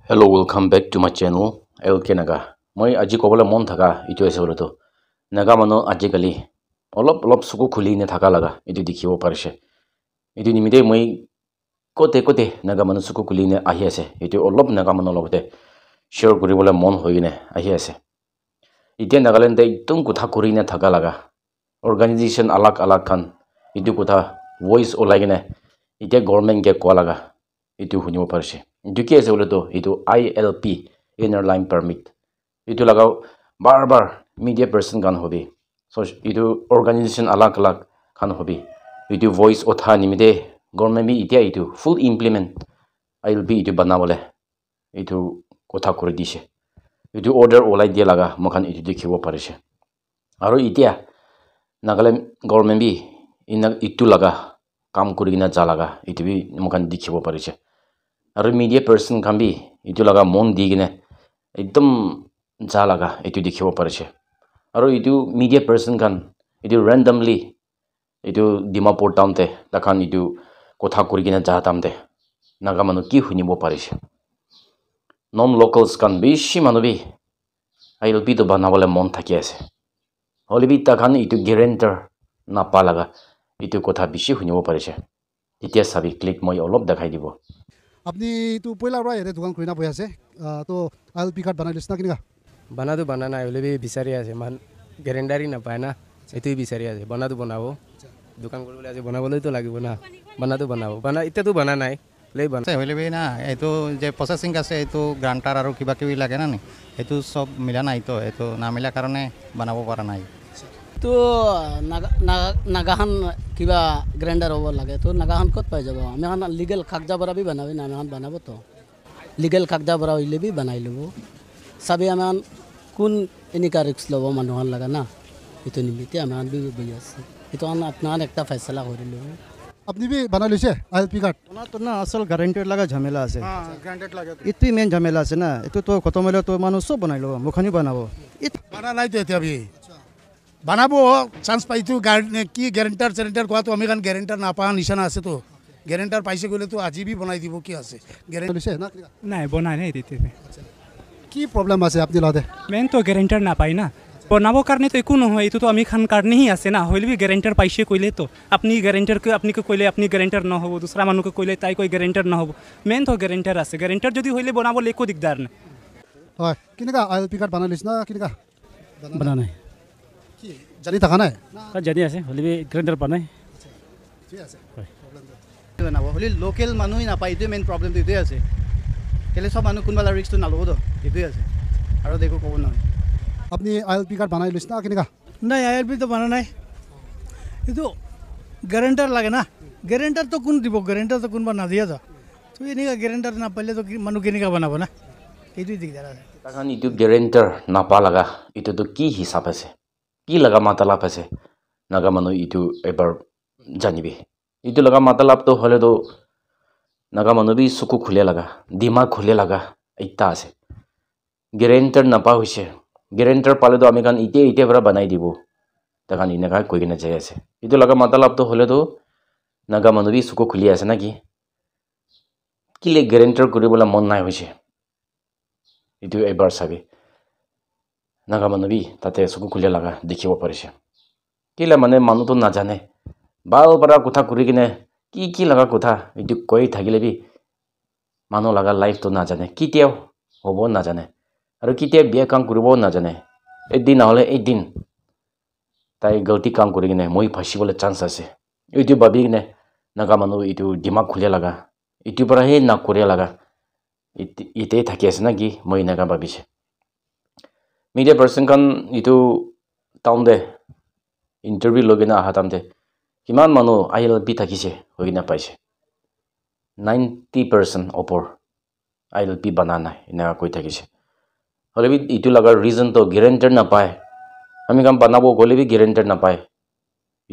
Hello, welcome back to my channel. LK Naga. Moi aji kobole mon thaka itu ase bolo to. Naga mano aji kali olop suku khuli ne thaka laga itu dikhibo parise. Itu nimite moi kote naga mano suku khuli ne ahi ase. Itu olop naga mano lobte share kuribole mon hoine ahi ase. Itia Nagaland de itung kutha kuri ne thaka laga. Organization alak kan itu kutha voice olagine itia government ke kwa laga itu hunibo parise. Itu ki ase bolo to itu ILP inner line permit itu lagaw bar media person kan hobi so itu organization alak kan hobi itu voice otha nimide government bi itia itu full implement ILP itu banabole itu kotha kori dise itu order olai dia laga mokan itu dikhibo parise aro itia Nagaland government bi ina itu laga kam kurigina jalaga itu bi mokan dikhibo parise aro media person kan bi itu laga mon digine ekdom jalaga itu dikhibo parise aro itu media person kan itu randomly itu Dimapur town te takhan itu kotha kurigina jahatamte naga manu ki hunibo parise non locals kan bishi manu bi ILP to banabole mon thaki ase holibi takhan itu guarantor na palaga itu kotha bishi hunibo parise itia sabi click moi olop dekhai dibo আপনি তো পয়লা রা এতে দোকান খুলি না বই আছে তো আইএলপি কার্ড বানাইলিস না কিনা বানাতো বানানা হলে বি বিচাৰি আছে মান গ্যাৰেন্টাৰি না পায় না এতুই বিচাৰি আছে বানাতো বনাবো দোকান কৰিবলৈ আছে বনাবলৈ তো লাগিব না বানাতো বনাবো বানা ইতেতো বানা নাই লেই বানা হইলে বি না এটো যে প্রসেসিং আছে এটো গ্রান্টার আৰু কিবা কিবি লাগে না এটো সব মিলা নাই তো এটো না মিলা কাৰণে বনাব পৰা নাই তো নাগাহান কিবা গ্ৰাইণ্ডাৰ হ'ব লাগে তো নাগাহান ক'ত পাই যাব আমি এখন লিগেল কাগজা বৰা বি বনাবি না আমি এখন বনাব তো লিগেল কাগজা বৰা হইলে বি বনাই ল'ব চাবি আমি কোন এনেকা ৰিক্স ল'ব মানুহৰ লগা না এইটো নিমিত্তে আমি বি বহি আছে এইটো আপোনাৰ একটা ফেচলা কৰি ল'ব আপনি বি বানাইলিছে আইএলপি কার্ড তো না আসল গ্যারেন্টেড লাগা ঝামেলা আছে ইতি মেন ঝামেলা আছে না এটো তো খতম হলে তো মানুষ সব বনাই লব মুখানি বানাবো বানা নাই তো এতিয়া বি বানাবো চান্স পাইছো কি গ্যারেন্টার সেরেন্টার কোৱা তো আমি কান গ্যারেন্টার না পা নিশানা আছে তো গ্যারেন্টার পাইছে গলে তো আজি বি বনাই দিব কি আছে গ্যারেন্টার না নাই বনাই নাই দিতে কি প্রবলেম আছে আপনি লাদে মেন তো গ্যারেন্টার না পাই না বনাবো কারণে তো একো নহয় এইটো তো আমি খান কারণে হি আছে না হইলে বি গ্যারেন্টার পাইছে কইলে তো আপনি গ্যারেন্টার কে আপনি কইলে আপনি গ্যারেন্টার না হবো দুসরা মানুকে কইলে তাই কই গ্যারেন্টার না হবো মেন তো গ্যারেন্টার আছে গ্যারেন্টার যদি হইলে বনাবো লেকো দিগদার না হয় কিনেকা আইএলপি কার্ড বানাইলিস না কিনেকা বানা নাই কি জানি থাকা নাই জানি আছে হলে বি গ্যারেন্টার বানাই ঠিক আছে বানাবো হলে লোকাল মানুহ না পাই ইটো মেইন প্রবলেম তো ইটোই আছে কেলে সব মানুহ কোনবালা রিস্ক তো নালব তো ইটোই আছে আৰু দেখো কব নহয় আপনি আইএলপি কার্ড বানাইলিস না কিনেকা নাই আইএলপি তো বানা নাই এইটো গ্যারেন্টার লাগে না গ্যারেন্টার তো কোন দিব গ্যারেন্টার তো কোনবা না দিয়া যা তো এনেকা গ্যারেন্টার না পাইলে তো মানুহ কেনেকা বনাব না এইটোই দিগদাৰ আছে takhan itu guarantor na palaga itu to ki hisab ase ki laga matalab ase naga manu itu ebar janibi itu laga matalab to hole to naga manu bi suku khule laga dimag khule laga eta ase guarantor na pa hoise guarantor pale to ami kan ite bara banai dibo takhan inaka koi gina jai ase itu laga matalab to hole to naga manu bi suku khuli ase na ki le guarantor kuribola mon nai hoise itu ebar sabi naga manu bi tate suku khule laga dikhibo parise kila mane manu to na jane bal para kotha kuri kine ki laga kotha itu koi thagile bi manu laga life to na jane kitiao hobo na jane aru kitia biya kam kuribo na jane edin na hole edin tai galti kam kuri kine moi phasibole chance ase itu babi kine naga manu itu dimag khule laga itu para he na kore laga ite thaki ase na ki moi naga babise media person kan itu town de interview logina hatamte kiman manu ILP thakise hoina paise 90% opor ILP banana ina koi thakise hole bi itu laga reason to guarantor na pae ami kam banabo gole bi guarantor na pae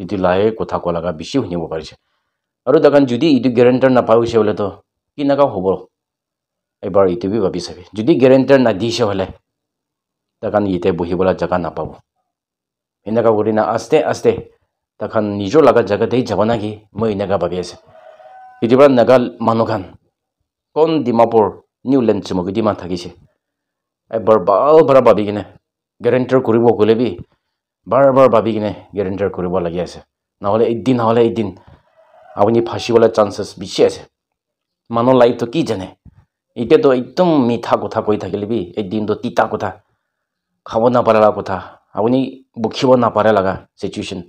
itu lae kotha ko laga bishi hunibo parise aru dakan judi itu guarantor na paise hole to kinaka hobo ebar itu bi babi sabi judi guarantor na dise hole takhan ite bohibola jaga na pabo enaka gorina aste takhan nijor laga jaga dei jabana ki moi enaka babi ase itibra naga manukhan kon Dimapur new land চুমুকি মান থাকিছে এবাৰ বাৰ ভাবি কিনে guarantor কৰিব গ'লে B বাৰ ভাবি কিনে গেৰেণ্টাৰ কৰিব লাগি আছে নহ'লে এদিন আপুনি ফাঁচিবলৈ চান্সেছ বেছি আছে মানুহ লাইফটো কি জানে এতিয়াতো একদম মিঠা কথা কৈ থাকিলে বি এদিনটো তিতা কথা খাব নাপাৰা কথা আপুনি বকিব নাপাৰে লগা চিটুৱেশ্যন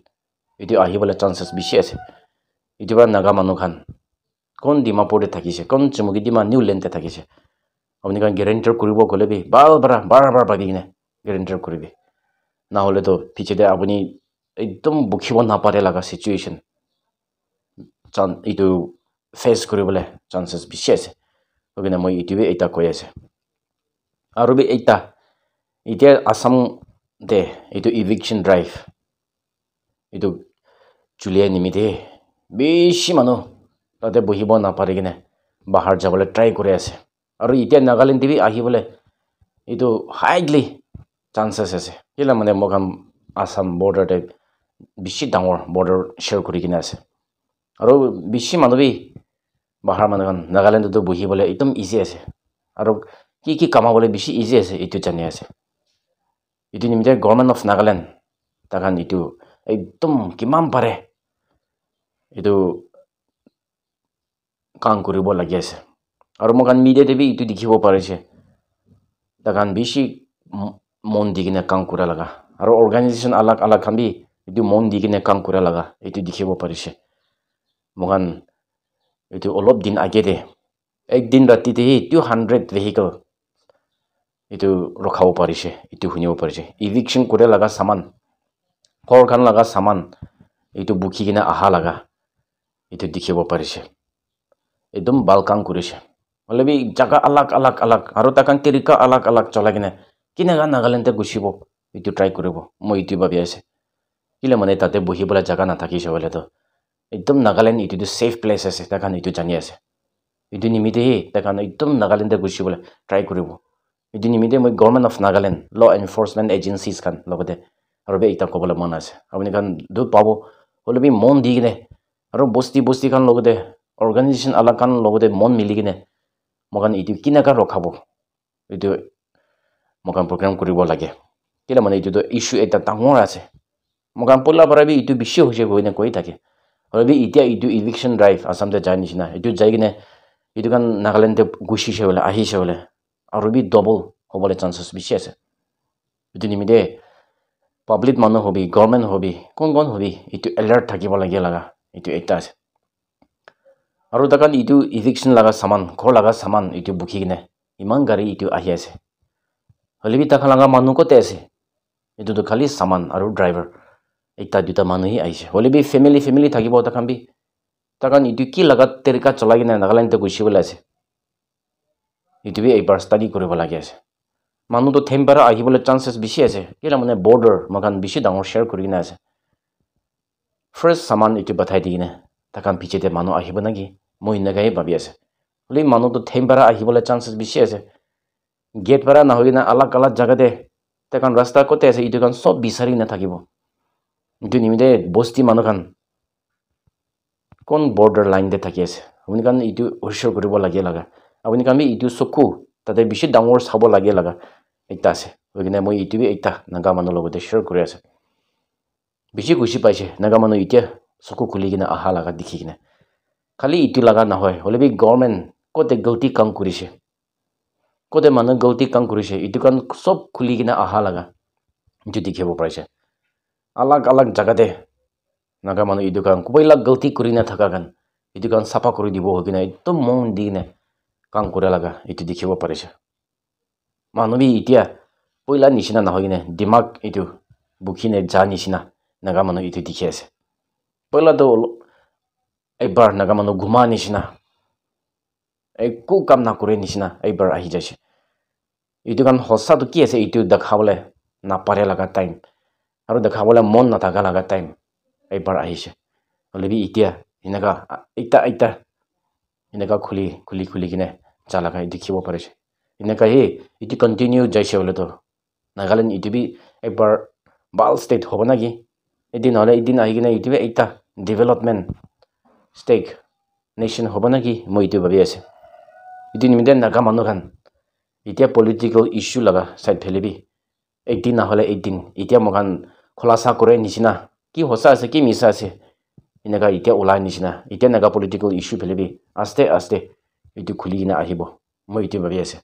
এইটো আহিবলৈ চান্সেছ বেছি আছে এতিয়া নাগা মানুহ খান কোন ডিমাপুৰতে থাকিছে কোন চুমুকি ডিমা নিউ লেণ্ডতে থাকিছে আপুনি কাৰণ গেৰেণ্টাৰ কৰিব গ'লে বি বাৰ ভাবি কিনে গেৰেণ্টাৰ কৰিবি নহ'লেতো পিছতে আপুনি একদম বকিব নাপাৰে লগা চিটুৱেশ্যন এইটো ফেচ কৰিবলৈ চান্সেছ বেছি আছে সেইকাৰণে মই এইটোৱে এটা কৈ আছে আৰু বি এতিয়া আসামতে এইটো ইভিকশ্যন ড্ৰাইভ এইটো চুলিয়াই নিমিতে বেছি মানুহ তাতে বহিব নাপাৰি কিনে বাহিৰ যাবলৈ ট্ৰাই কৰি আছে আৰু এতিয়া নাগালেণ্ড টিভি আহিবলৈ এইটো হাইলি চান্সেছ আছে কেলৈ মানে মোক আসাম বৰ্ডাৰতে বেছি ডাঙৰ বৰ্ডাৰ শ্বেয়াৰ কৰি কিনে আছে আৰু বেছি মানুহ বি বাহিৰ মানুহখন নাগালেণ্ডতো বহিবলৈ একদম ইজি আছে আৰু কি কামাবলৈ বেছি ইজি আছে এইটো জানি আছে এইটো নিমিত্তে গভৰ্ণমেণ্ট অফ নাগালেণ্ড তাহান এইটো একদম কিমান পাৰে এইটো কাম কৰিব লাগি আছে আৰু মোক মিডিয়াতে বি এইটো দেখিব পাৰিছে তাহান বেছি মন দি কিনে কাম কৰা লগা আৰু অৰ্গেনাইজেশ্যন আলাগ খান বি এইটো মন দি কিনে কাম কৰা লগা এইটো দেখিব পাৰিছে মোক এইটো অলপ দিন আগেতে একদিন ৰাতিতে 200 ভেহিকল এইটো ৰখাব পাৰিছে এইটো শুনিব পাৰিছে ইভিকশ্যন কৰে লগা সামান ঘৰখন লগা সামান এইটো বুকি কিনে আহা লগা এইটো দেখিব পাৰিছে একদম ভাল কাম কৰিছে হ'লে বি জাগা আলাগ আৰু তাকান তৰিকা আলাগ চলাই কিনে কেনেকৈ নাগালেণ্ডে গুচিব এইটো ট্ৰাই কৰিব মই এইটো ভাবি আছে কেলৈ মানে তাতে বহিবলৈ জাগা নাথাকিছে হ'লেতো একদম নাগালেণ্ড এইটোতো ছেফ প্লেচ আছে তাকান এইটো জানি আছে এইটো নিমিত্তেহে তাকান একদম নাগালেণ্ডে গুচিবলৈ ট্ৰাই কৰিব এইটো নিমিত্তে মই গভৰ্ণমেণ্ট অফ নাগালেণ্ড ল এনফৰ্চমেণ্ট এজেঞ্চিজ খান লগতে আৰু বি এটা ক'বলৈ মন আছে আপুনি খান দুখ পাব হ'লে বি মন দি কিনে আৰু বস্তি খান লগতে অৰ্গেনাইজেশ্যন আলাগ খান লগতে মন মিলি কিনে মোক এইটো কেনেকৈ ৰখাব এইটো মোক প্ৰগ্ৰাম কৰিব লাগে কেলৈ মানে এইটোতো ইছ্যু এটা ডাঙৰ আছে মোক পলাৰ পৰা বি এইটো বেছি হৈছে কৈ থাকে হ'লে বি এতিয়া এইটো ইভিকশ্যন ড্ৰাইভ আসামতে যায় নিচিনা এইটো যাই কিনে এইটো কাৰণ নাগালেণ্ডে গুচিছে বোলে আহিছে বোলে আৰু বি ডবল হ'বলৈ চান্সেছ বেছি আছে এইটো নিমিত্তে পাব্লিক মানুহ হবি গভৰ্ণমেণ্ট হবি কোন হবি এইটো এলাৰ্ট থাকিব লাগে লগা এইটো এটা আছে আৰু তাকান এইটো ইভিকশ্যন লগা সামান ঘৰ লগা সামান এইটো বুকি কিনে ইমান গাড়ী এইটো আহি আছে হ'লে বি তাকা লগা মানুহ ক'তে আছে এইটোতো খালি সামান আৰু ড্ৰাইভাৰ এটা দুটা মানুহেই আহিছে হ'লে বি ফেমিলি থাকিব তাকান বি তাকান এইটো কি লগা তৰিকা চলাই কিনে নাগালেণ্ডে গুচিবলৈ আছে এইটো বি এইবাৰ ষ্টাডি কৰিব লাগি আছে মানুহটো থেমপাৰা আহিবলৈ চান্সেছ বেছি আছে কেলৈ মানে বৰ্ডাৰ মাখান বেছি ডাঙৰ শ্বেয়াৰ কৰি কিনে আছে ফ্ৰেছ সামান এইটো পঠাই দি কিনে তাকান পিছতে মানুহ আহিব নেকি মই এনেকৈয়ে ভাবি আছে হ'লে মানুহটো থেমপাৰা আহিবলৈ চান্সেছ বেছি আছে গেট পাৰা নহয় কিনে আলাগ জাগাতে তাকান ৰাস্তা ক'তে আছে এইটো কাৰণ চব বিচাৰি নাথাকিব এইটো নিমিত্তে বস্তি মানুহখান কোন বৰ্ডাৰ লাইনতে থাকি আছে আপুনি কাৰণ এইটো হুচিয়াৰ কৰিব লাগে লগা আপুনি কাৰণ এইটো চকু তাতে বেছি ডাঙৰ চাব লাগে লগা এটা আছে সেইকাৰণে মই এইটোৱে এটা নাগা মানুহৰ লগতে শ্বেয়াৰ কৰি আছে বেছি খুচি পাইছে নাগা মানুহ এতিয়া চকু খুলি কিনে আহা লগা দেখি কিনে খালি এইটো লগা নহয় হ'লে বি গভৰ্ণমেণ্ট ক'তে গলতি কাম কৰিছে ক'তে মানুহ গলতি কাম কৰিছে এইটো কাৰণ চব খুলি কিনে আহা লগা এইটো দেখিব পাৰিছে আলাগ জাগাতে নাগা মানুহ এইটো কাৰণ ক'বিলাক গলতি কৰি নাথাকা কাৰণ এইটো কাৰণ চাফা কৰি দিব হৈ কিনে একদম মন দি কিনে কাম কৰা লগা এইটো দেখিব পাৰিছে মানুহ বি এতিয়া পইলা নিচিনা নহয় কিনে দিমাগ এইটো বুকিনে যা নিচিনা নাগা মানুহ এইটো দেখি আছে পইলাতো একবাৰ নাগা মানুহ ঘুমা নিচিনা একো কাম নকৰে নিচিনা একবাৰ আহি যাইছে এইটো কাৰণ সঁচাটো কি আছে এইটো দেখাবলৈ নাপাৰে লগা টাইম আৰু দেখাবলৈ মন নাথাকা লগা টাইম একবাৰ আহিছে হ'লে বি এতিয়া এনেকুৱা এটা এনেকুৱা খুলি কিনে যা লগা দেখিব পাৰিছে এনেকুৱাহে এইটো কণ্টিনিউ যাইছে বোলেতো নাগালেণ্ড এইটো বি একবাৰ ভাল ষ্টেট হ'ব নেকি এদিন হ'লে এদিন আহি কিনে এইটোৱে এটা ডেভেলপমেণ্ট ষ্টেট নেশ্যন হ'ব নেকি মই এইটো ভাবি আছে itu nimide naga manu khan itia political issue laga side phelebi ekdin na hole ekdin itia mokan khulasa kore nishina ki hosa ase ki misa ase inaga itia ulai nishina itia naga political issue phelebi aste aste itu khuli na ahibo moi itu babi ase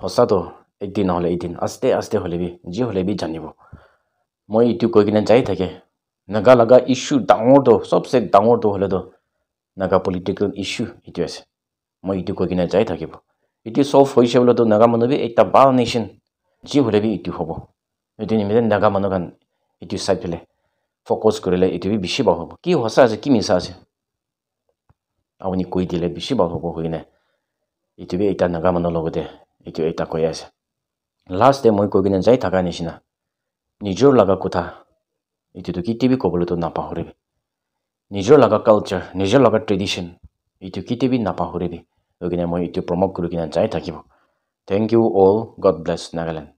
hosa to ekdin na hole ekdin aste aste holebi ji holebi janibo moi itu koi kina jai thake naga laga issue dangor to sobse dangor to hole to naga political issue itu ase moi itu koi kina jai thakibo itu solve hoise bole to naga manu bi ekta bal nation ji holebi itu hobo itu nimide naga manu kan itu side phele focus korile itu bi bishi ba hobo ki hosa ase ki misa ase awni koi dile bishi ba hobo hoine itu bi ekta naga manu logote itu ekta koi ase last day moi koi kina jai thaka nishina nijor laga kotha itu to kitibi kobole to napahoribi nijor laga culture nijor laga tradition itu kitibi napahoribi ogine moi itu promote kuri kina jai thakibo thank you all god bless Nagaland